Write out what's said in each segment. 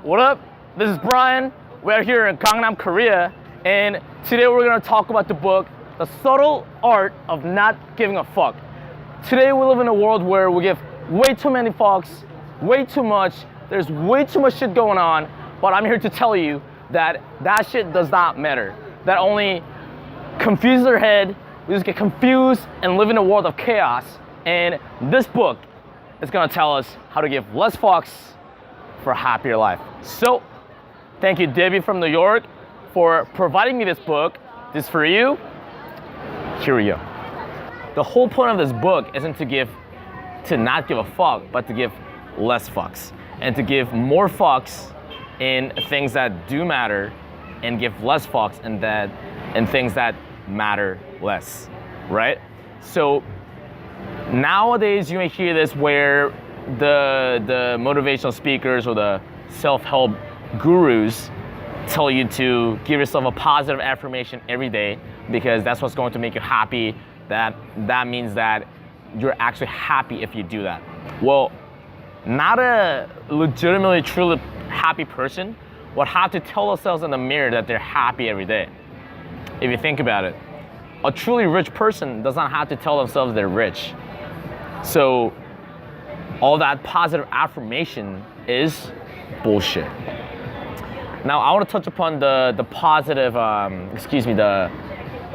What up? This is Brian. We're here in Gangnam, Korea, and today we're gonna talk about the book, The Subtle Art of Not Giving a Fuck. Today we live in a world where we give way too many fucks, way too much, there's way too much shit going on, but I'm here to tell you that that shit does not matter. That only confuses our head, we just get confused and live in a world of chaos, and this book is gonna tell us how to give less fucks for a happier life. So, thank you Debbie from New York for providing me this book. This is for you. Here we go. The whole point of this book isn't to not give a fuck, but to give less fucks. And to give more fucks in things that do matter and give less fucks in things that matter less, right? So nowadays you may hear this where the motivational speakers or the self-help gurus tell you to give yourself a positive affirmation every day because that's what's going to make you happy. That means that you're actually happy if you do that. Well, not a legitimately, truly happy person would have to tell themselves in the mirror that they're happy every day. If you think about it, a truly rich person does not have to tell themselves they're rich. So all that positive affirmation is bullshit. Now I want to touch upon the positive, the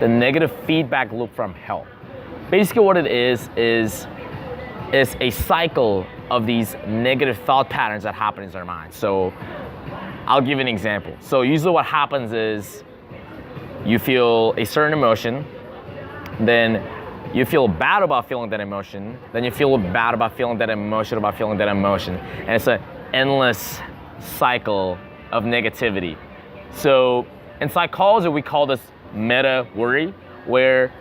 negative feedback loop from hell. Basically what it is a cycle of these negative thought patterns that happen in our mind. So I'll give you an example. So usually what happens is you feel a certain emotion, then you feel bad about feeling that emotion, then you feel bad about feeling that emotion, and it's an endless cycle of negativity. So in psychology, we call this meta worry, where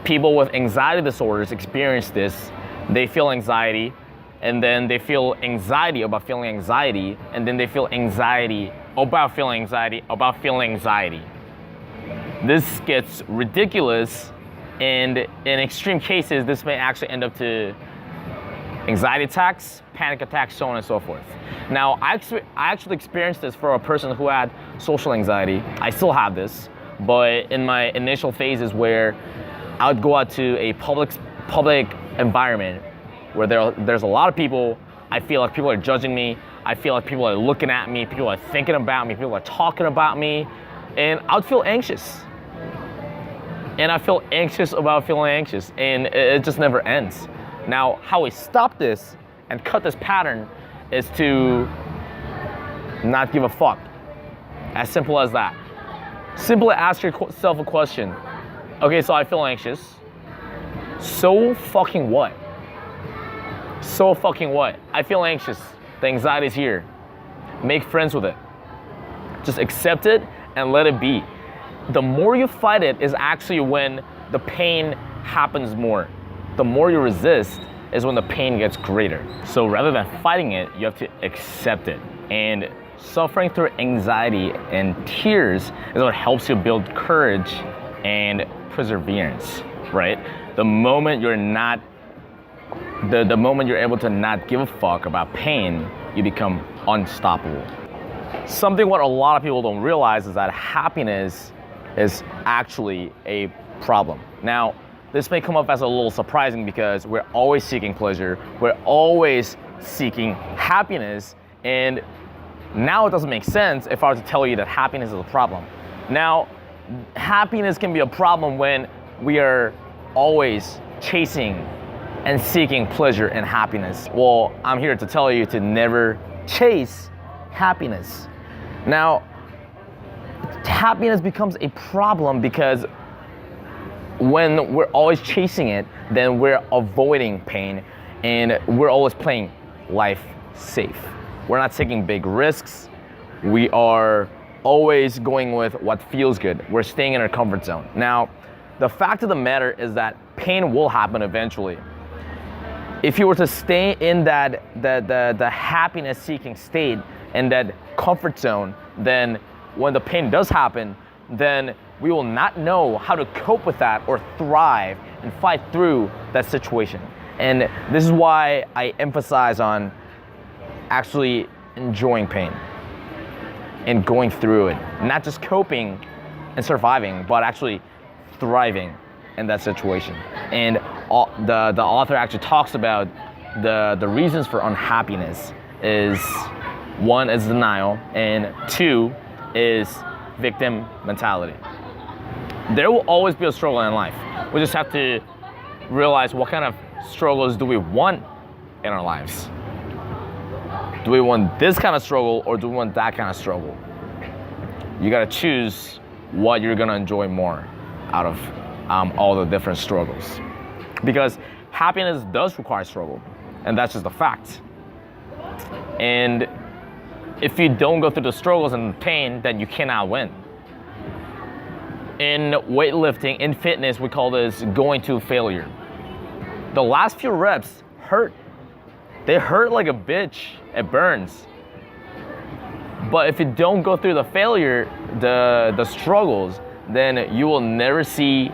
people with anxiety disorders experience this. They feel anxiety, and then they feel anxiety about feeling anxiety, and then they feel anxiety about feeling anxiety about feeling anxiety. This gets ridiculous. And in extreme cases, this may actually end up to anxiety attacks, panic attacks, so on and so forth. Now, I actually experienced this for a person who had social anxiety. I still have this, but in my initial phases where I would go out to a public environment where there's a lot of people, I feel like people are judging me, I feel like people are looking at me, people are thinking about me, people are talking about me, and I would feel anxious. And I feel anxious about feeling anxious, and it just never ends. Now, how we stop this and cut this pattern is to not give a fuck. As simple as that. Simply ask yourself a question. Okay, so I feel anxious. So fucking what? So fucking what? I feel anxious. The anxiety's here. Make friends with it. Just accept it and let it be. The more you fight it is actually when the pain happens more. The more you resist is when the pain gets greater. So rather than fighting it, you have to accept it. And suffering through anxiety and tears is what helps you build courage and perseverance, right? The moment you're able to not give a fuck about pain, you become unstoppable. Something what a lot of people don't realize is that happiness is actually a problem. Now, this may come up as a little surprising because we're always seeking pleasure, we're always seeking happiness, and now it doesn't make sense if I were to tell you that happiness is a problem. Now, happiness can be a problem when we are always chasing and seeking pleasure and happiness. Well, I'm here to tell you to never chase happiness. Now, happiness becomes a problem because when we're always chasing it, then we're avoiding pain and we're always playing life safe. We're not taking big risks. We are always going with what feels good. We're staying in our comfort zone. Now, the fact of the matter is that pain will happen eventually. If you were to stay in the happiness seeking state and that comfort zone, then when the pain does happen, then we will not know how to cope with that or thrive and fight through that situation. And this is why I emphasize on actually enjoying pain. and going through it, not just coping and surviving, but actually thriving in that situation. And the author actually talks about the reasons for unhappiness is, one is denial, and two is victim mentality. There will always be a struggle in life. We just have to realize what kind of struggles do we want in our lives. Do we want this kind of struggle or do we want that kind of struggle? You gotta choose what you're gonna enjoy more out of all the different struggles. Because happiness does require struggle, and that's just a fact. And if you don't go through the struggles and pain, then you cannot win. In weightlifting, in fitness, we call this going to failure. The last few reps hurt. They hurt like a bitch. It burns. But if you don't go through the failure, the struggles, then you will never see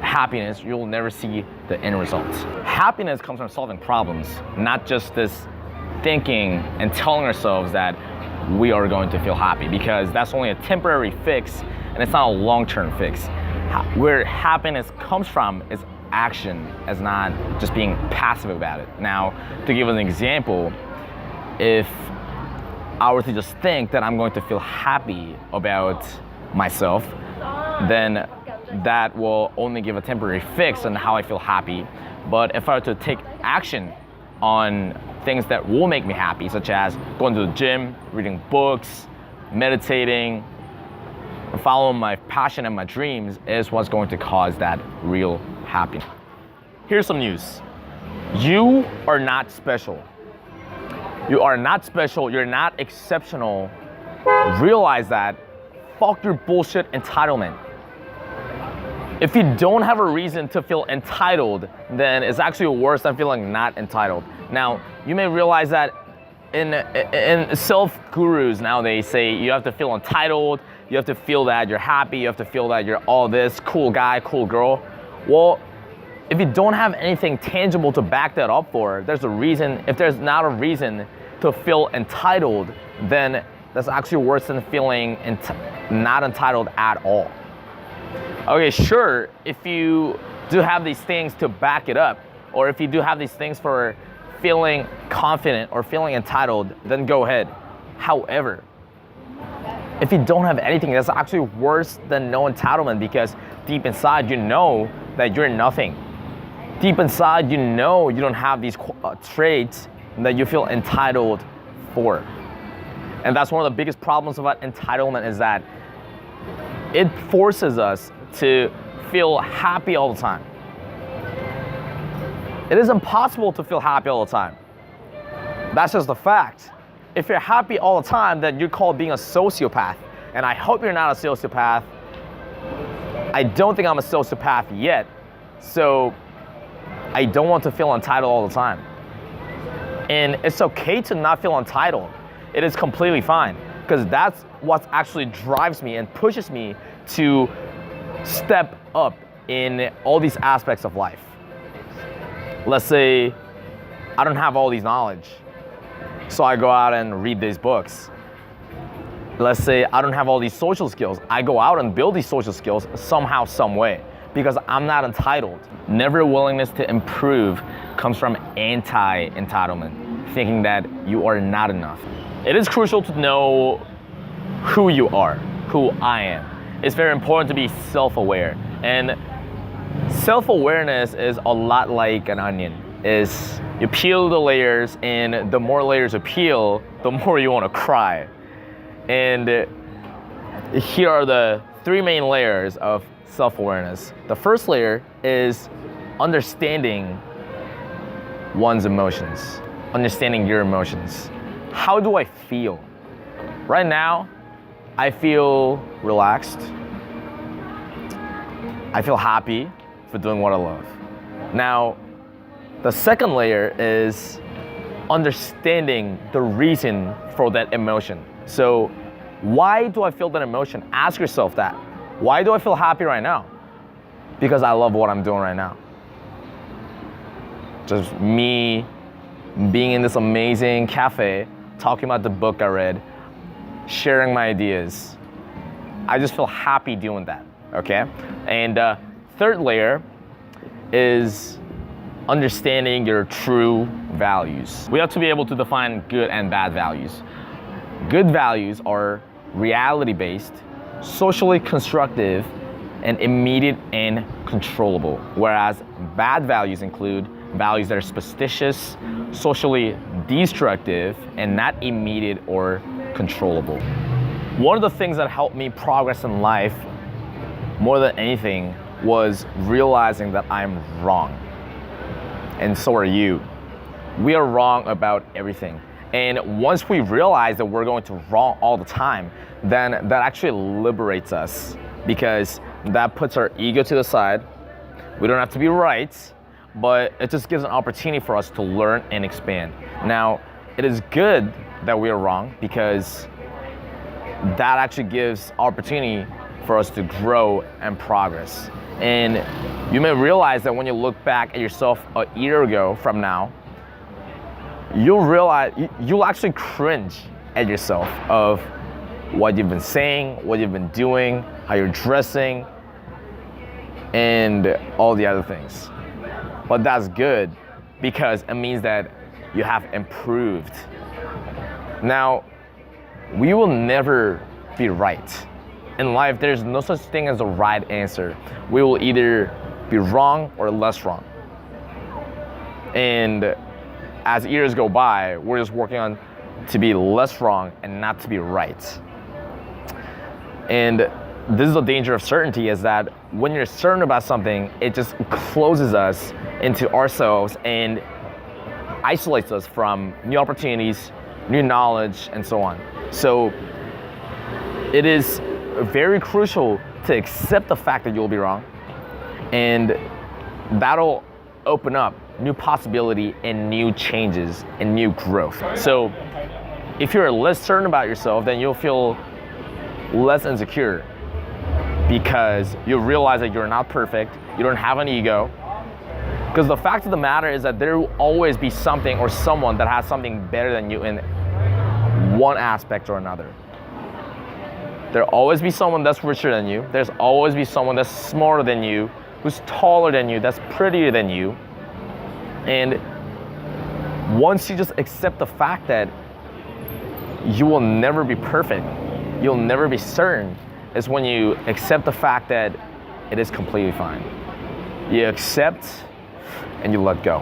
happiness. You will never see the end results. Happiness comes from solving problems, not just this thinking and telling ourselves that we are going to feel happy, because that's only a temporary fix and it's not a long-term fix. Where happiness comes from is action, as not just being passive about it. Now, to give an example, if I were to just think that I'm going to feel happy about myself, then that will only give a temporary fix on how I feel happy. But if I were to take action on things that will make me happy, such as going to the gym, reading books, meditating, following my passion and my dreams, is what's going to cause that real happiness. Here's some news. You are not special. You are not special. You're not exceptional. Realize that. Fuck your bullshit entitlement. If you don't have a reason to feel entitled, then it's actually worse than feeling not entitled. Now, you may realize that in self-gurus now, they say you have to feel entitled, you have to feel that you're happy, you have to feel that you're all this, cool guy, cool girl. Well, if you don't have anything tangible to back that up for, there's a reason. If there's not a reason to feel entitled, then that's actually worse than feeling not entitled at all. Okay, sure, if you do have these things to back it up, or if you do have these things for feeling confident or feeling entitled, then go ahead. However, if you don't have anything, that's actually worse than no entitlement, because deep inside you know that you're nothing. Deep inside you know you don't have these traits that you feel entitled for. And that's one of the biggest problems about entitlement, is that it forces us to feel happy all the time. It is impossible to feel happy all the time. That's just the fact. If you're happy all the time, then you're called being a sociopath. And I hope you're not a sociopath. I don't think I'm a sociopath yet. So I don't want to feel entitled all the time. And it's okay to not feel entitled. It is completely fine, because that's what actually drives me and pushes me to step up in all these aspects of life. Let's say I don't have all these knowledge, so I go out and read these books. Let's say I don't have all these social skills. I go out and build these social skills somehow, some way, because I'm not entitled. Never willingness to improve comes from anti-entitlement, thinking that you are not enough. It is crucial to know who you are, who I am. It's very important to be self-aware. And self-awareness is a lot like an onion. You peel the layers, and the more layers you peel, the more you want to cry. And here are the three main layers of self-awareness. The first layer is understanding one's emotions, understanding your emotions. How do I feel? Right now, I feel relaxed. I feel happy for doing what I love. Now, the second layer is understanding the reason for that emotion. So, why do I feel that emotion? Ask yourself that. Why do I feel happy right now? Because I love what I'm doing right now. Just me being in this amazing cafe, talking about the book I read. sharing my ideas. I just feel happy doing that, okay? And third layer is understanding your true values. We have to be able to define good and bad values. Good values are reality-based, socially constructive, and immediate and controllable. Whereas bad values include values that are superstitious, socially destructive, and not immediate or controllable. One of the things that helped me progress in life more than anything was realizing that I'm wrong. And so are you. We are wrong about everything. And once we realize that we're going to wrong all the time, then that actually liberates us, because that puts our ego to the side. We don't have to be right, but it just gives an opportunity for us to learn and expand. Now, it is good that we are wrong, because that actually gives opportunity for us to grow and progress. And you may realize that when you look back at yourself a year ago from now, you'll realize, you'll actually cringe at yourself of what you've been saying, what you've been doing, how you're dressing, and all the other things. But that's good, because it means that you have improved. Now, we will never be right. In life, there's no such thing as a right answer. We will either be wrong or less wrong. And as years go by, we're just working on to be less wrong and not to be right. And this is the danger of certainty, is that when you're certain about something, it just closes us into ourselves and isolates us from new opportunities, new knowledge, and so on. So it is very crucial to accept the fact that you'll be wrong, and that'll open up new possibility and new changes and new growth. So if you're less certain about yourself, then you'll feel less insecure, because you realize that you're not perfect, you don't have an ego. Because the fact of the matter is that there will always be something or someone that has something better than you in one aspect or another. There'll always be someone that's richer than you. There's always be someone that's smarter than you, who's taller than you, that's prettier than you. And once you just accept the fact that you will never be perfect, you'll never be certain, is when you accept the fact that it is completely fine. You accept and you let go.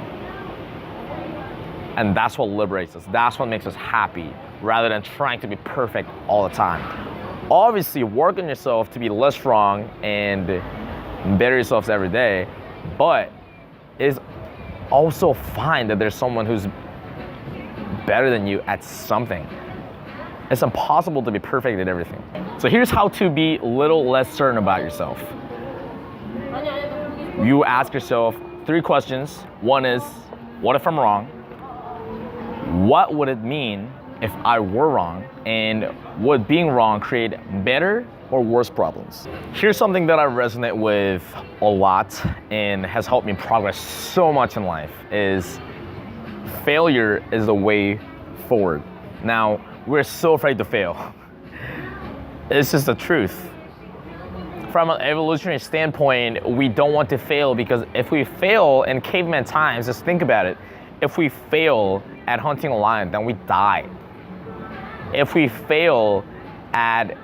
And that's what liberates us. That's what makes us happy, rather than trying to be perfect all the time. Obviously, work on yourself to be less wrong and better yourselves every day, but it's also fine that there's someone who's better than you at something. It's impossible to be perfect at everything. So here's how to be a little less certain about yourself. You ask yourself 3 questions. One is, what if I'm wrong? What would it mean if I were wrong? And would being wrong create better or worse problems? Here's something that I resonate with a lot and has helped me progress so much in life, is failure is the way forward. Now, we're so afraid to fail. It's just the truth. From an evolutionary standpoint, we don't want to fail, because if we fail in caveman times, just think about it. If we fail at hunting a lion, then we die. If we fail at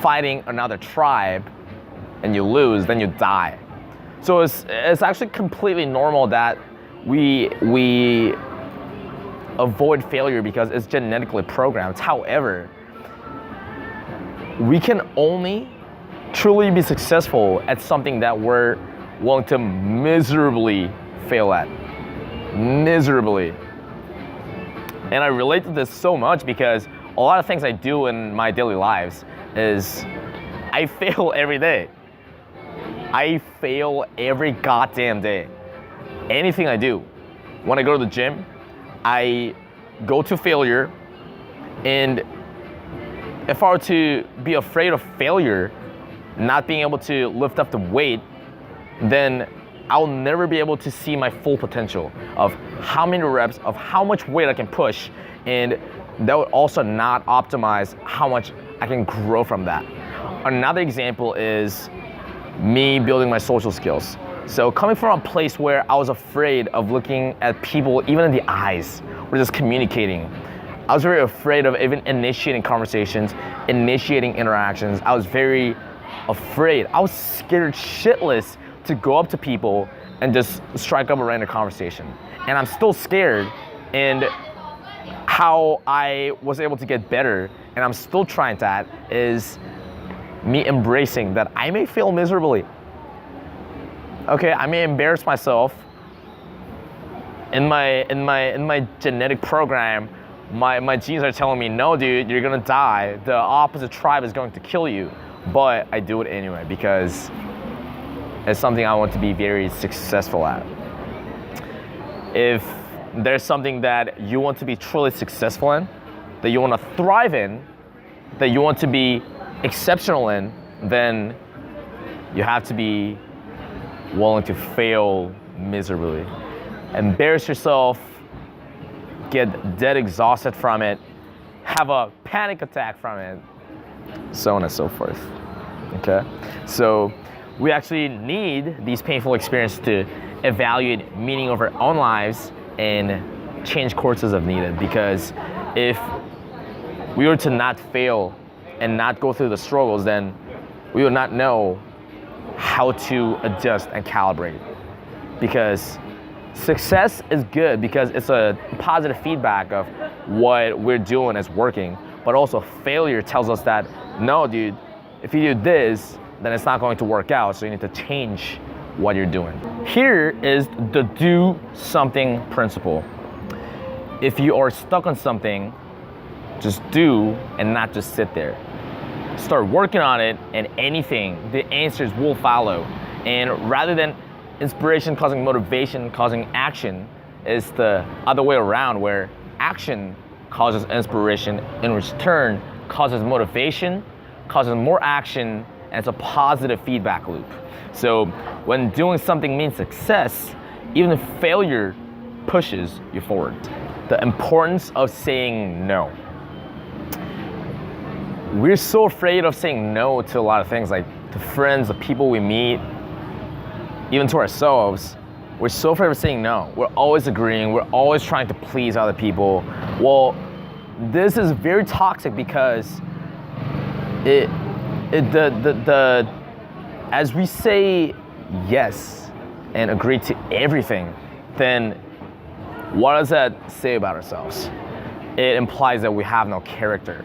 fighting another tribe and you lose, then you die. So it's actually completely normal that we avoid failure, because it's genetically programmed. However, we can only truly be successful at something that we're willing to miserably fail at. Miserably. And I relate to this so much, because a lot of things I do in my daily lives is I fail every day. I fail every goddamn day. Anything I do. When I go to the gym, I go to failure, and if I were to be afraid of failure, not being able to lift up the weight, then I'll never be able to see my full potential of how many reps, of how much weight I can push, and that would also not optimize how much I can grow from that. Another example is me building my social skills. So coming from a place where I was afraid of looking at people even in the eyes or just communicating. I was very afraid of even initiating conversations, initiating interactions. I was very afraid. I was scared shitless to go up to people and just strike up a random conversation. And I'm still scared, and how I was able to get better, and I'm still trying that, is me embracing that I may fail miserably. Okay, I may embarrass myself. In my genetic program, my genes are telling me, no dude, you're gonna die. The opposite tribe is going to kill you. But I do it anyway because it's something I want to be very successful at. If there's something that you want to be truly successful in, that you want to thrive in, that you want to be exceptional in, then you have to be willing to fail miserably. Embarrass yourself, get dead exhausted from it, have a panic attack from it, so on and so forth. Okay? So we actually need these painful experiences to evaluate meaning of our own lives and change courses if needed. Because if we were to not fail and not go through the struggles, then we would not know how to adjust and calibrate. Because success is good because it's a positive feedback of what we're doing is working, but also failure tells us that, no dude, if you do this, then it's not going to work out, so you need to change what you're doing. Here is the do something principle. If you are stuck on something, just do and not just sit there. Start working on it, and anything, the answers will follow. And rather than inspiration causing motivation causing action, is the other way around, where action causes inspiration, in return causes motivation, causes more action, and it's a positive feedback loop. So when doing something means success, even if failure pushes you forward. The importance of saying no. We're so afraid of saying no to a lot of things, like to friends, the people we meet, even to ourselves. We're so afraid of saying no. We're always agreeing. We're always trying to please other people. Well, this is very toxic because as we say yes and agree to everything, then what does that say about ourselves? It implies that we have no character.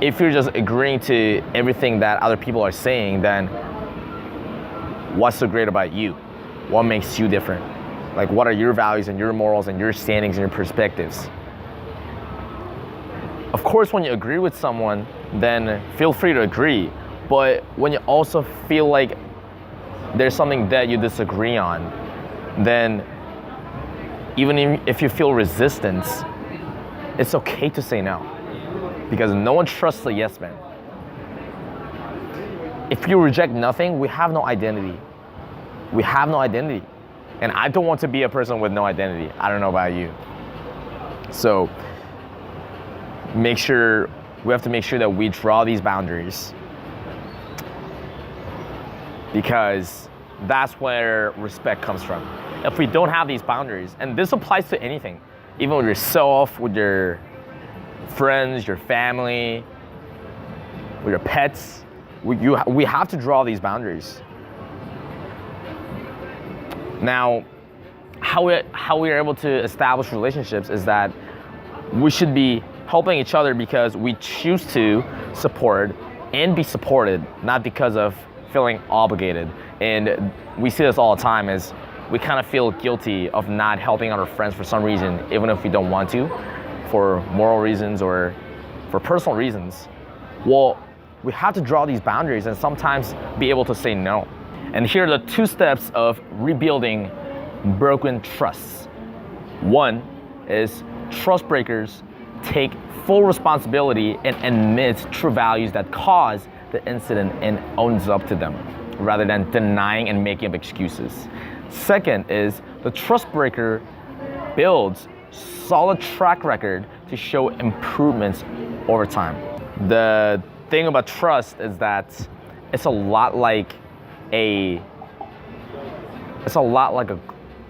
If you're just agreeing to everything that other people are saying, then what's so great about you? What makes you different? Like, what are your values and your morals and your standings and your perspectives? Of course, when you agree with someone, then feel free to agree. But when you also feel like there's something that you disagree on, then even if you feel resistance, it's okay to say no. Because no one trusts a yes man. If you reject nothing, we have no identity. We have no identity. And I don't want to be a person with no identity. I don't know about you. So we have to make sure that we draw these boundaries, because that's where respect comes from. If we don't have these boundaries, and this applies to anything, even with yourself, with your friends, your family, with your pets, we have to draw these boundaries. Now, how we are able to establish relationships is that we should be helping each other because we choose to support and be supported, not because of feeling obligated. And we see this all the time, is we kind of feel guilty of not helping out our friends for some reason, even if we don't want to, for moral reasons or for personal reasons. Well, we have to draw these boundaries and sometimes be able to say no. And here are the 2 steps of rebuilding broken trusts. 1 is trust breakers take full responsibility and admit true values that cause the incident and owns up to them, rather than denying and making up excuses. 2nd is the trust breaker builds solid track record to show improvements over time. The thing about trust is that it's a lot like a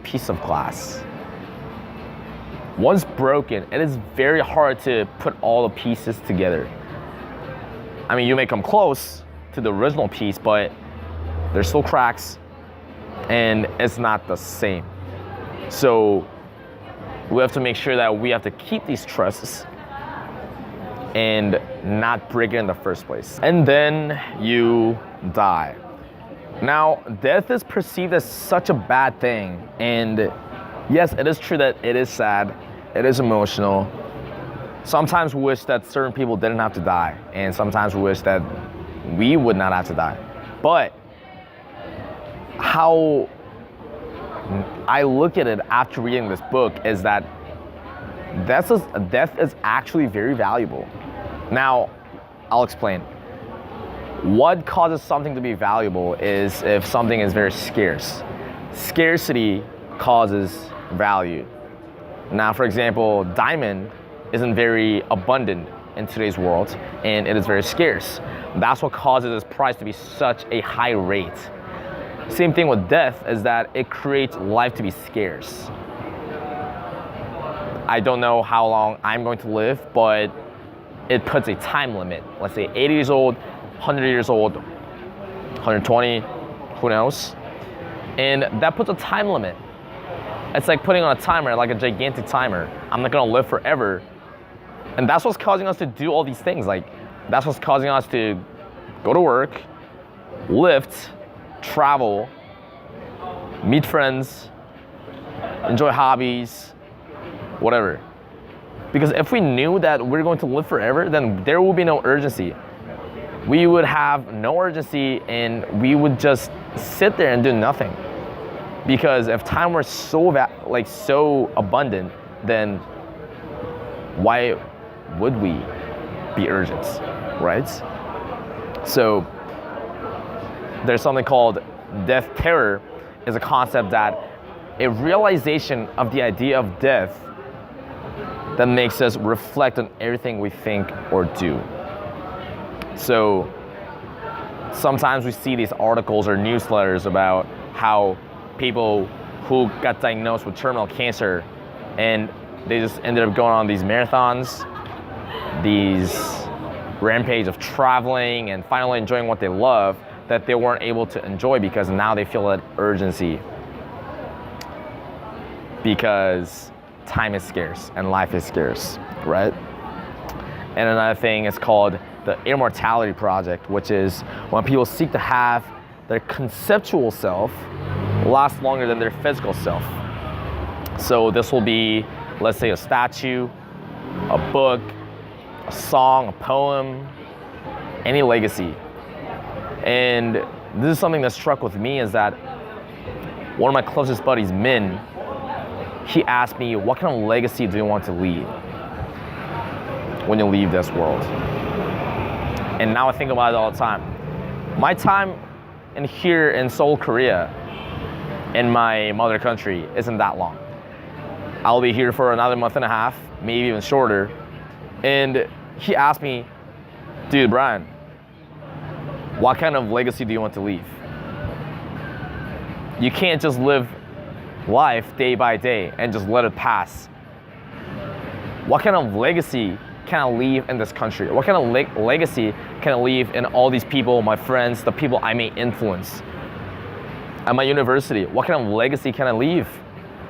piece of glass. Once broken, it is very hard to put all the pieces together. I mean, you may come close to the original piece, but there's still cracks and it's not the same. So we have to make sure that we have to keep these trusts and not break it in the first place. And then you die. Now, death is perceived as such a bad thing. And yes, it is true that it is sad, it is emotional. Sometimes we wish that certain people didn't have to die. And sometimes we wish that we would not have to die. But how I look at it after reading this book is that death is actually very valuable. Now, I'll explain. What causes something to be valuable is if something is very scarce. Scarcity causes value. Now, for example, diamond isn't very abundant in today's world, and it is very scarce. That's what causes its price to be such a high rate. Same thing with death is that it creates life to be scarce. I don't know how long I'm going to live, but it puts a time limit. Let's say 80 years old, 100 years old, 120, who knows? And that puts a time limit. It's like putting on a timer, like a gigantic timer. I'm not gonna live forever. And that's what's causing us to do all these things. Like, that's what's causing us to go to work, lift, travel, meet friends, enjoy hobbies, whatever. Because if we knew that we're going to live forever, then there will be no urgency. We would have no urgency and we would just sit there and do nothing. Because if time were so abundant, then why would we be urgent, right? So there's something called death terror. Is a concept that a realization of the idea of death that makes us reflect on everything we think or do. So sometimes we see these articles or newsletters about how people who got diagnosed with terminal cancer and they just ended up going on these marathons, these rampage of traveling and finally enjoying what they love that they weren't able to enjoy because now they feel that urgency because time is scarce and life is scarce, right? And another thing is called the immortality project, which is when people seek to have their conceptual self last longer than their physical self. So this will be, let's say, a statue, a book, a song, a poem, any legacy. And this is something that struck with me is that one of my closest buddies, Min, he asked me, what kind of legacy do you want to leave when you leave this world? And now I think about it all the time. My time here in Seoul, Korea, in my mother country, isn't that long. I'll be here for another month and a half, maybe even shorter. And he asked me, dude, Brian, what kind of legacy do you want to leave? You can't just live life day by day and just let it pass. What kind of legacy can I leave in this country? What kind of legacy can I leave in all these people, my friends, the people I may influence? At my university, what kind of legacy can I leave?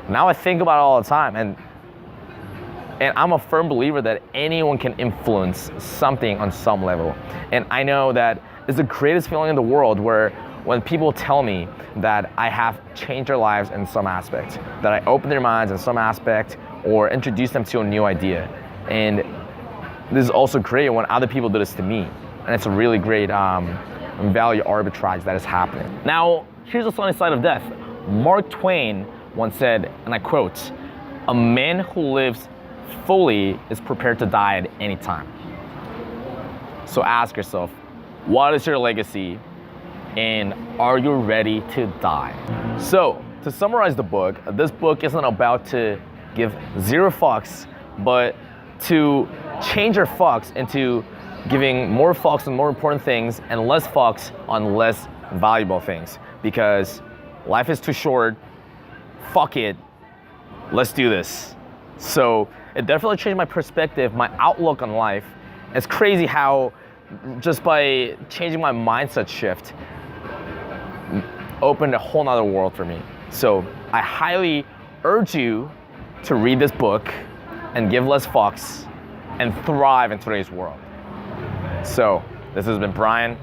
Now I think about it all the time, and I'm a firm believer that anyone can influence something on some level. And I know that it's the greatest feeling in the world where when people tell me that I have changed their lives in some aspect, that I opened their minds in some aspect or introduced them to a new idea. And this is also great when other people do this to me. And it's a really great value arbitrage that is happening. Now, here's the sunny side of death. Mark Twain once said, and I quote, "A man who lives fully is prepared to die at any time." So ask yourself, what is your legacy? And are you ready to die? So, to summarize the book, this book isn't about to give zero fucks, but to change your fucks into giving more fucks on more important things and less fucks on less valuable things. Because life is too short. Fuck it. Let's do this. So it definitely changed my perspective, my outlook on life. It's crazy how just by changing my mindset shift opened a whole nother world for me. So I highly urge you to read this book and give less fucks and thrive in today's world. So this has been Brian.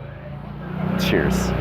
Cheers.